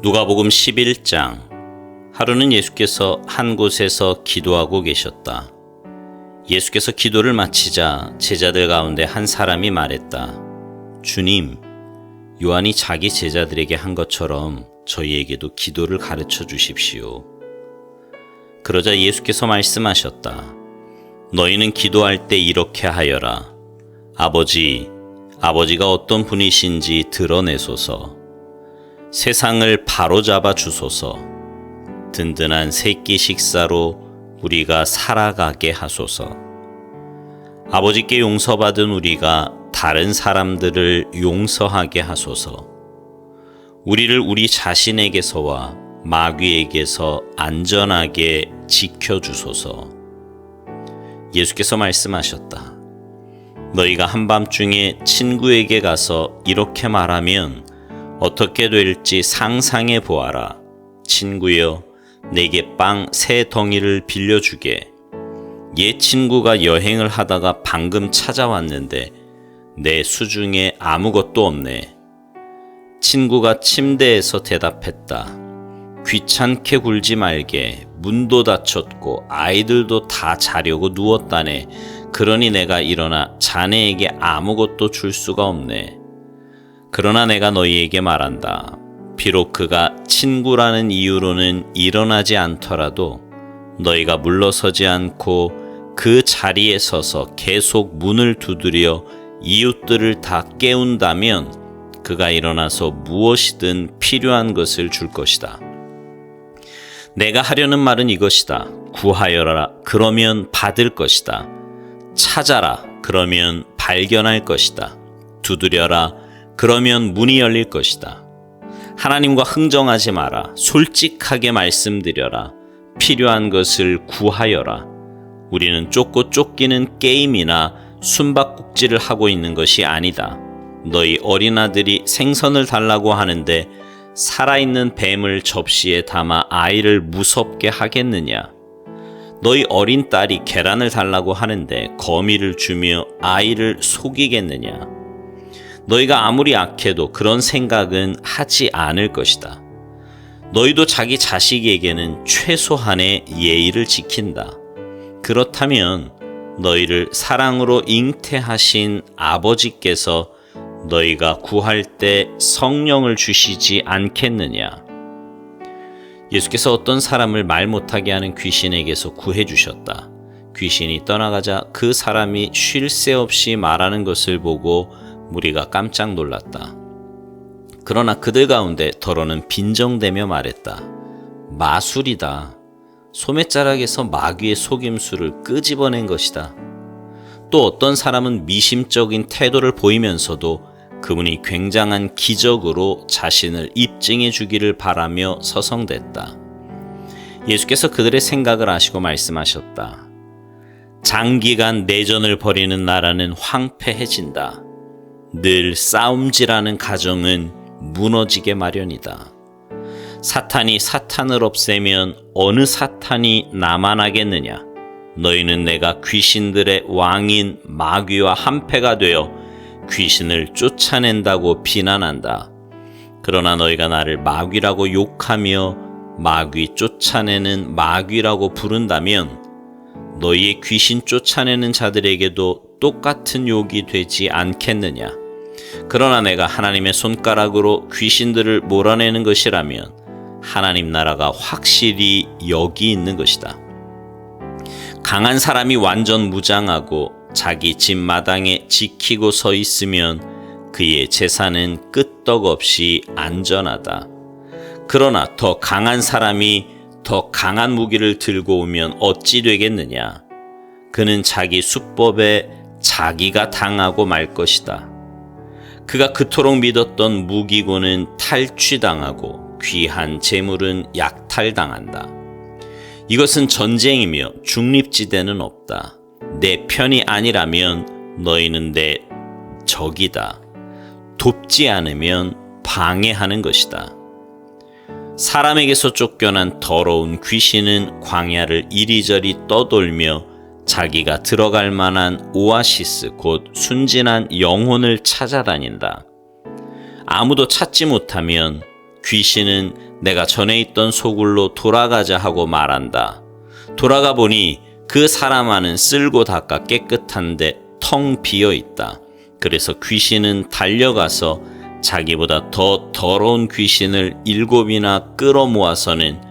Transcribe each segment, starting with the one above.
누가복음 11장. 하루는 예수께서 한 곳에서 기도하고 계셨다. 예수께서 기도를 마치자 제자들 가운데 한 사람이 말했다. 주님, 요한이 자기 제자들에게 한 것처럼 저희에게도 기도를 가르쳐 주십시오. 그러자 예수께서 말씀하셨다. 너희는 기도할 때 이렇게 하여라. 아버지가 어떤 분이신지 드러내소서. 세상을 바로잡아 주소서. 든든한 세끼 식사로 우리가 살아가게 하소서. 아버지께 용서받은 우리가 다른 사람들을 용서하게 하소서. 우리를 우리 자신에게서와 마귀에게서 안전하게 지켜주소서. 예수께서 말씀하셨다. 너희가 한밤중에 친구에게 가서 이렇게 말하면 어떻게 될지 상상해 보아라. 친구여, 내게 빵 3덩이를 빌려주게. 옛 친구가 여행을 하다가 방금 찾아왔는데 내 수중에 아무것도 없네. 친구가 침대에서 대답했다. 귀찮게 굴지 말게. 문도 닫혔고 아이들도 다 자려고 누웠다네. 그러니 내가 일어나 자네에게 아무것도 줄 수가 없네. 그러나 내가 너희에게 말한다. 비록 그가 친구라는 이유로는 일어나지 않더라도 너희가 물러서지 않고 그 자리에 서서 계속 문을 두드려 이웃들을 다 깨운다면 그가 일어나서 무엇이든 필요한 것을 줄 것이다. 내가 하려는 말은 이것이다. 구하여라. 그러면 받을 것이다. 찾아라. 그러면 발견할 것이다. 두드려라. 그러면 문이 열릴 것이다. 하나님과 흥정하지 마라. 솔직하게 말씀드려라. 필요한 것을 구하여라. 우리는 쫓고 쫓기는 게임이나 숨바꼭질을 하고 있는 것이 아니다. 너희 어린아들이 생선을 달라고 하는데 살아있는 뱀을 접시에 담아 아이를 무섭게 하겠느냐? 너희 어린 딸이 계란을 달라고 하는데 거미를 주며 아이를 속이겠느냐? 너희가 아무리 악해도 그런 생각은 하지 않을 것이다. 너희도 자기 자식에게는 최소한의 예의를 지킨다. 그렇다면 너희를 사랑으로 잉태하신 아버지께서 너희가 구할 때 성령을 주시지 않겠느냐? 예수께서 어떤 사람을 말 못하게 하는 귀신에게서 구해 주셨다. 귀신이 떠나가자 그 사람이 쉴 새 없이 말하는 것을 보고 무리가 깜짝 놀랐다. 그러나 그들 가운데 더러는 빈정대며 말했다. 마술이다. 소매자락에서 마귀의 속임수를 끄집어낸 것이다. 또 어떤 사람은 미심적인 태도를 보이면서도 그분이 굉장한 기적으로 자신을 입증해 주기를 바라며 서성댔다. 예수께서 그들의 생각을 아시고 말씀하셨다. 장기간 내전을 벌이는 나라는 황폐해진다. 늘 싸움질하는 가정은 무너지게 마련이다. 사탄이 사탄을 없애면 어느 사탄이 남아나겠느냐? 너희는 내가 귀신들의 왕인 마귀와 한패가 되어 귀신을 쫓아낸다고 비난한다. 그러나 너희가 나를 마귀라고 욕하며 마귀 쫓아내는 마귀라고 부른다면 너희의 귀신 쫓아내는 자들에게도 똑같은 욕이 되지 않겠느냐? 그러나 내가 하나님의 손가락으로 귀신들을 몰아내는 것이라면 하나님 나라가 확실히 여기 있는 것이다. 강한 사람이 완전 무장하고 자기 집 마당에 지키고 서 있으면 그의 재산은 끄떡없이 안전하다. 그러나 더 강한 사람이 더 강한 무기를 들고 오면 어찌 되겠느냐? 그는 자기 수법에 자기가 당하고 말 것이다. 그가 그토록 믿었던 무기고는 탈취당하고 귀한 재물은 약탈당한다. 이것은 전쟁이며 중립지대는 없다. 내 편이 아니라면 너희는 내 적이다. 돕지 않으면 방해하는 것이다. 사람에게서 쫓겨난 더러운 귀신은 광야를 이리저리 떠돌며 자기가 들어갈 만한 오아시스 곧 순진한 영혼을 찾아다닌다. 아무도 찾지 못하면 귀신은 내가 전에 있던 소굴로 돌아가자 하고 말한다. 돌아가 보니 그 사람 안은 쓸고 닦아 깨끗한데 텅 비어 있다. 그래서 귀신은 달려가서 자기보다 더 더러운 귀신을 7이나 끌어모아서는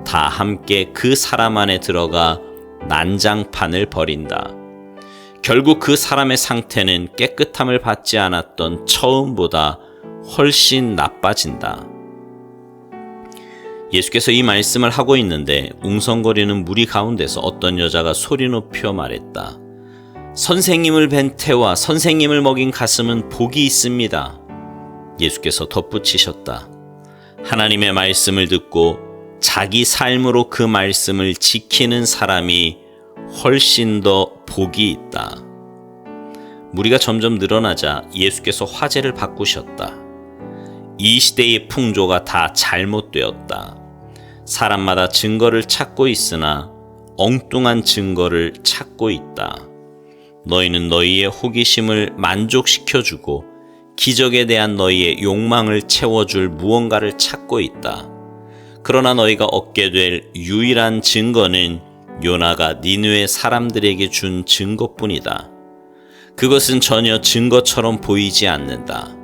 다 함께 그 사람 안에 들어가 난장판을 벌인다. 결국 그 사람의 상태는 깨끗함을 받지 않았던 처음보다 훨씬 나빠진다. 예수께서 이 말씀을 하고 있는데 웅성거리는 무리 가운데서 어떤 여자가 소리 높여 말했다. 선생님을 뵌 태와 선생님을 먹인 가슴은 복이 있습니다. 예수께서 덧붙이셨다. 하나님의 말씀을 듣고 자기 삶으로 그 말씀을 지키는 사람이 훨씬 더 복이 있다. 무리가 점점 늘어나자 예수께서 화제를 바꾸셨다. 이 시대의 풍조가 다 잘못되었다. 사람마다 증거를 찾고 있으나 엉뚱한 증거를 찾고 있다. 너희는 너희의 호기심을 만족시켜주고 기적에 대한 너희의 욕망을 채워줄 무언가를 찾고 있다. 그러나 너희가 얻게 될 유일한 증거는 요나가 니느웨 사람들에게 준 증거뿐이다. 그것은 전혀 증거처럼 보이지 않는다.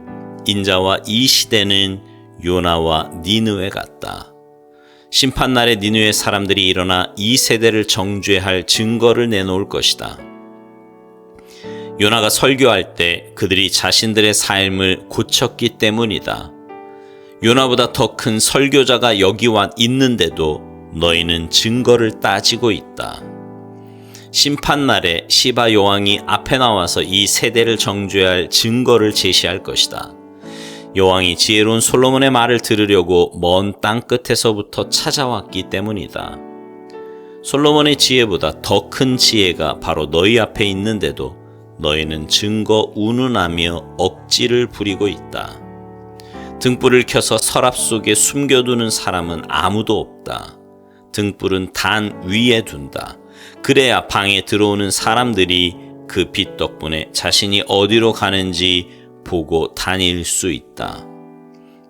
인자와 이 시대는 요나와 니느웨 같다. 심판날에 니느웨 사람들이 일어나 이 세대를 정죄할 증거를 내놓을 것이다. 요나가 설교할 때 그들이 자신들의 삶을 고쳤기 때문이다. 요나보다 더 큰 설교자가 여기 와 있는데도 너희는 증거를 따지고 있다. 심판날에 시바 여왕이 앞에 나와서 이 세대를 정죄할 증거를 제시할 것이다. 여왕이 지혜로운 솔로몬의 말을 들으려고 먼 땅 끝에서부터 찾아왔기 때문이다. 솔로몬의 지혜보다 더 큰 지혜가 바로 너희 앞에 있는데도 너희는 증거 운운하며 억지를 부리고 있다. 등불을 켜서 서랍 속에 숨겨두는 사람은 아무도 없다. 등불은 단 위에 둔다. 그래야 방에 들어오는 사람들이 그 빛 덕분에 자신이 어디로 가는지 보고 다닐 수 있다.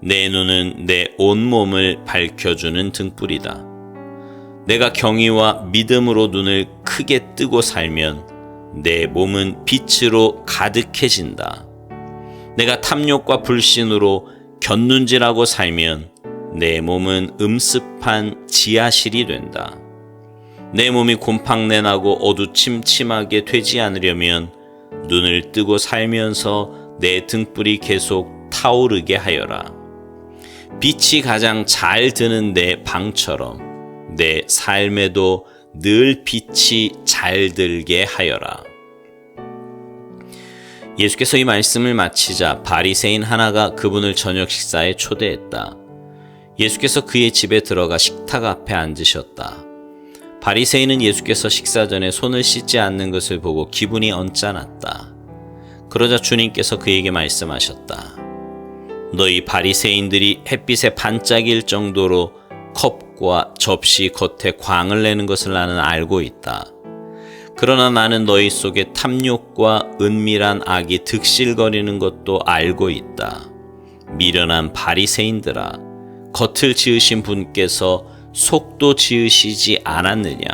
내 눈은 내 온몸을 밝혀주는 등불이다. 내가 경의와 믿음으로 눈을 크게 뜨고 살면 내 몸은 빛으로 가득해진다. 내가 탐욕과 불신으로 곁눈질하고 살면 내 몸은 음습한 지하실이 된다. 내 몸이 곰팡내나고 어두침침하게 되지 않으려면 눈을 뜨고 살면서 내 등불이 계속 타오르게 하여라. 빛이 가장 잘 드는 내 방처럼 내 삶에도 늘 빛이 잘 들게 하여라. 예수께서 이 말씀을 마치자 바리새인 하나가 그분을 저녁 식사에 초대했다. 예수께서 그의 집에 들어가 식탁 앞에 앉으셨다. 바리새인은 예수께서 식사 전에 손을 씻지 않는 것을 보고 기분이 언짢았다. 그러자 주님께서 그에게 말씀하셨다. 너희 바리새인들이 햇빛에 반짝일 정도로 컵과 접시 겉에 광을 내는 것을 나는 알고 있다. 그러나 나는 너희 속에 탐욕과 은밀한 악이 득실거리는 것도 알고 있다. 미련한 바리새인들아, 겉을 지으신 분께서 속도 지으시지 않았느냐?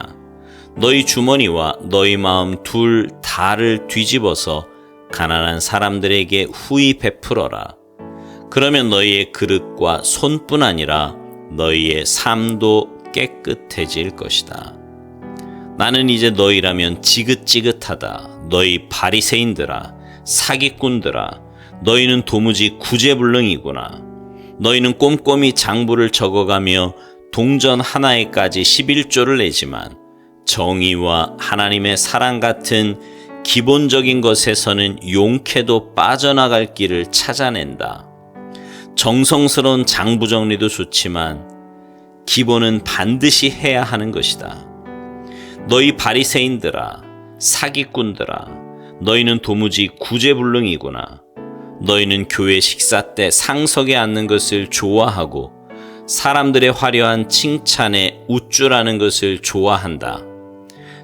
너희 주머니와 너희 마음 둘 다를 뒤집어서 가난한 사람들에게 후히 베풀어라. 그러면 너희의 그릇과 손뿐 아니라 너희의 삶도 깨끗해질 것이다. 나는 이제 너희라면 지긋지긋하다. 너희 바리새인들아, 사기꾼들아, 너희는 도무지 구제불능이구나. 너희는 꼼꼼히 장부를 적어가며 동전 하나에까지 11조를 내지만 정의와 하나님의 사랑 같은 기본적인 것에서는 용케도 빠져나갈 길을 찾아낸다. 정성스러운 장부 정리도 좋지만 기본은 반드시 해야 하는 것이다. 너희 바리새인들아, 사기꾼들아, 너희는 도무지 구제불능이구나. 너희는 교회 식사 때 상석에 앉는 것을 좋아하고 사람들의 화려한 칭찬에 우쭐하는 것을 좋아한다.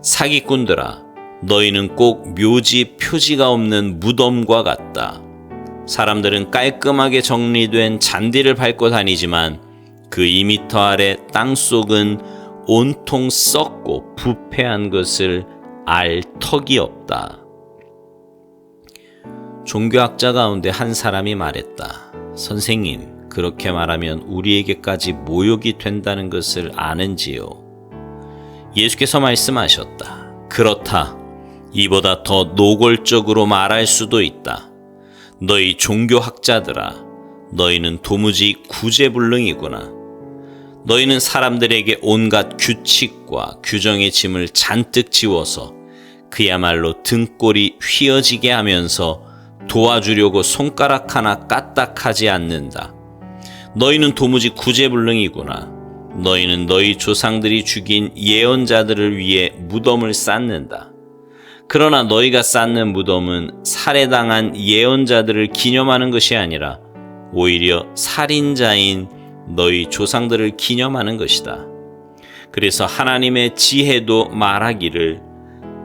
사기꾼들아, 너희는 꼭 묘지 표지가 없는 무덤과 같다. 사람들은 깔끔하게 정리된 잔디를 밟고 다니지만 그 2미터 아래 땅속은 온통 썩고 부패한 것을 알 턱이 없다. 종교학자 가운데 한 사람이 말했다. 선생님, 그렇게 말하면 우리에게까지 모욕이 된다는 것을 아는지요? 예수께서 말씀하셨다. 그렇다. 이보다 더 노골적으로 말할 수도 있다. 너희 종교학자들아, 너희는 도무지 구제불능이구나. 너희는 사람들에게 온갖 규칙과 규정의 짐을 잔뜩 지워서 그야말로 등골이 휘어지게 하면서 도와주려고 손가락 하나 까딱하지 않는다. 너희는 도무지 구제불능이구나. 너희는 너희 조상들이 죽인 예언자들을 위해 무덤을 쌓는다. 그러나 너희가 쌓는 무덤은 살해당한 예언자들을 기념하는 것이 아니라 오히려 살인자인 너희 조상들을 기념하는 것이다. 그래서 하나님의 지혜도 말하기를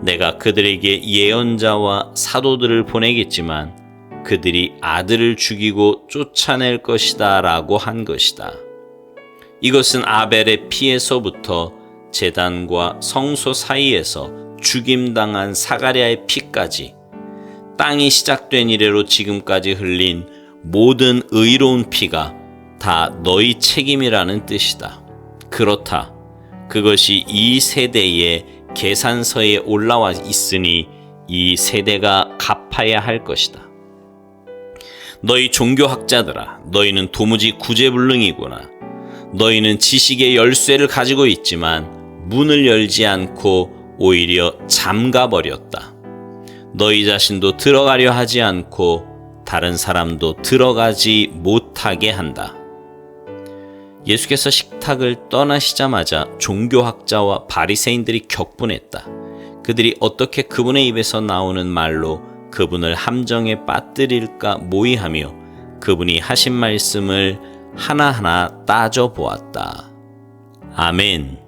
내가 그들에게 예언자와 사도들을 보내겠지만 그들이 아들을 죽이고 쫓아낼 것이다 라고 한 것이다. 이것은 아벨의 피에서부터 제단과 성소 사이에서 죽임당한 사가랴의 피까지 땅이 시작된 이래로 지금까지 흘린 모든 의로운 피가 다 너희 책임이라는 뜻이다. 그렇다. 그것이 이 세대의 계산서에 올라와 있으니 이 세대가 갚아야 할 것이다. 너희 종교학자들아, 너희는 도무지 구제불능이구나. 너희는 지식의 열쇠를 가지고 있지만 문을 열지 않고 오히려 잠가버렸다. 너희 자신도 들어가려 하지 않고 다른 사람도 들어가지 못하게 한다. 예수께서 식탁을 떠나시자마자 종교학자와 바리새인들이 격분했다. 그들이 어떻게 그분의 입에서 나오는 말로 그분을 함정에 빠뜨릴까 모의하며 그분이 하신 말씀을 하나하나 따져보았다. 아멘.